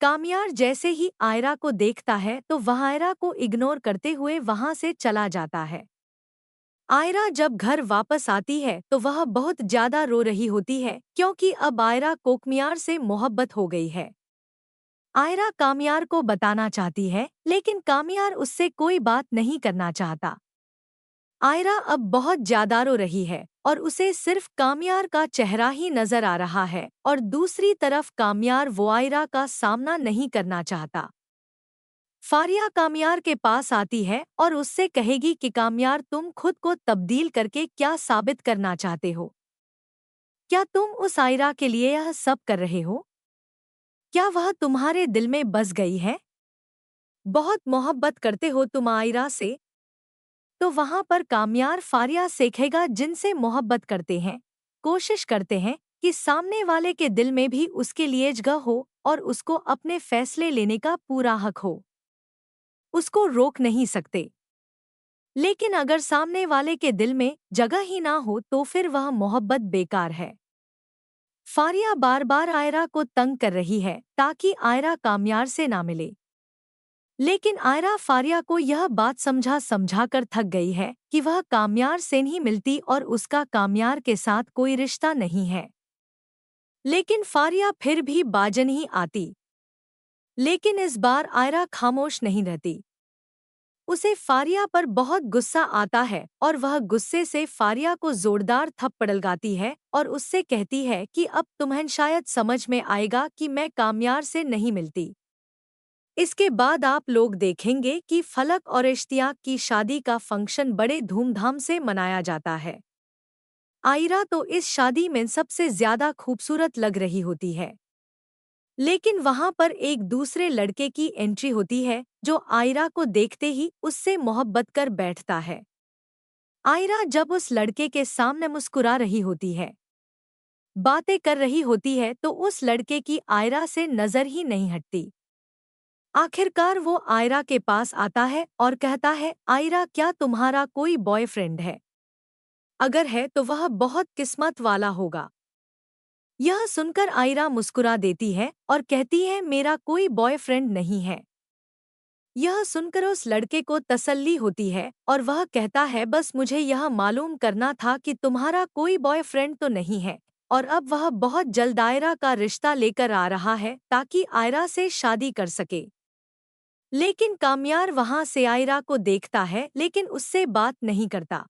कामयार जैसे ही आयरा को देखता है तो वह आयरा को इग्नोर करते हुए वहां से चला जाता है। आयरा जब घर वापस आती है तो वह बहुत ज्यादा रो रही होती है क्योंकि अब आयरा कोकमियार से मोहब्बत हो गई है। आयरा कामयार को बताना चाहती है लेकिन कामयार उससे कोई बात नहीं करना चाहता। आयरा अब बहुत ज्यादा रो रही है और उसे सिर्फ कामयार का चेहरा ही नजर आ रहा है और दूसरी तरफ कामयार वो आयरा का सामना नहीं करना चाहता। फारिया कामयार के पास आती है और उससे कहेगी कि कामयार तुम खुद को तब्दील करके क्या साबित करना चाहते हो? क्या तुम उस आयरा के लिए यह सब कर रहे हो? क्या वह तुम्हारे दिल में बस गई है? बहुत मोहब्बत करते हो तुम आयरा से? तो वहां पर कामयार फारिया सीखेगा जिनसे मोहब्बत करते हैं, कोशिश करते हैं कि सामने वाले के दिल में भी उसके लिए जगह हो और उसको अपने फैसले लेने का पूरा हक हो। उसको रोक नहीं सकते। लेकिन अगर सामने वाले के दिल में जगह ही ना हो तो फिर वह मोहब्बत बेकार है। फारिया बार बार आयरा को तंग कर रही है ताकि आयरा कामयार से ना मिले। लेकिन आयरा फारिया को यह बात समझा समझा कर थक गई है कि वह कामयार से नहीं मिलती और उसका कामयार के साथ कोई रिश्ता नहीं है। लेकिन फारिया फिर भी बाज नहीं आती। लेकिन इस बार आयरा खामोश नहीं रहती। उसे फारिया पर बहुत गुस्सा आता है और वह गुस्से से फारिया को जोरदार थप्पड़ लगाती है और उससे कहती है कि अब तुम्हें शायद समझ में आएगा कि मैं कामयार से नहीं मिलती। इसके बाद आप लोग देखेंगे कि फलक और इश्तियाक की शादी का फंक्शन बड़े धूमधाम से मनाया जाता है। आयरा तो इस शादी में सबसे ज्यादा खूबसूरत लग रही होती है। लेकिन वहां पर एक दूसरे लड़के की एंट्री होती है जो आयरा को देखते ही उससे मोहब्बत कर बैठता है। आयरा जब उस लड़के के सामने मुस्कुरा रही होती है, बातें कर रही होती है तो उस लड़के की आयरा से नजर ही नहीं हटती। आखिरकार वो आयरा के पास आता है और कहता है, आयरा क्या तुम्हारा कोई बॉयफ्रेंड है? अगर है तो वह बहुत किस्मत वाला होगा। यह सुनकर आयरा मुस्कुरा देती है और कहती है, मेरा कोई बॉयफ्रेंड नहीं है। यह सुनकर उस लड़के को तसल्ली होती है और वह कहता है, बस मुझे यह मालूम करना था कि तुम्हारा कोई बॉयफ्रेंड तो नहीं है। और अब वह बहुत जल्द आयरा का रिश्ता लेकर आ रहा है ताकि आयरा से शादी कर सके। लेकिन कामयार वहां से आयरा को देखता है लेकिन उससे बात नहीं करता।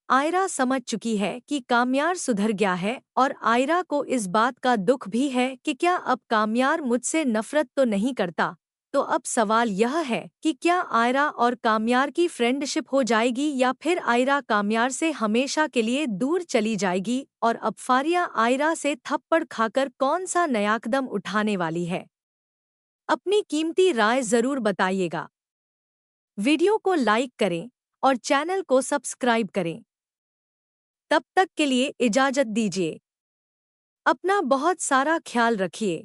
आयरा समझ चुकी है कि कामयार सुधर गया है और आयरा को इस बात का दुख भी है कि क्या अब कामयार मुझसे नफरत तो नहीं करता। तो अब सवाल यह है कि क्या आयरा और कामयार की फ्रेंडशिप हो जाएगी या फिर आयरा कामयार से हमेशा के लिए दूर चली जाएगी और अब फारिया आयरा से थप्पड़ खाकर कौन सा नया कदम उठाने वाली है। अपनी कीमती राय जरूर बताइएगा। वीडियो को लाइक करें और चैनल को सब्सक्राइब करें। तब तक के लिए इजाजत दीजिए। अपना बहुत सारा ख्याल रखिए।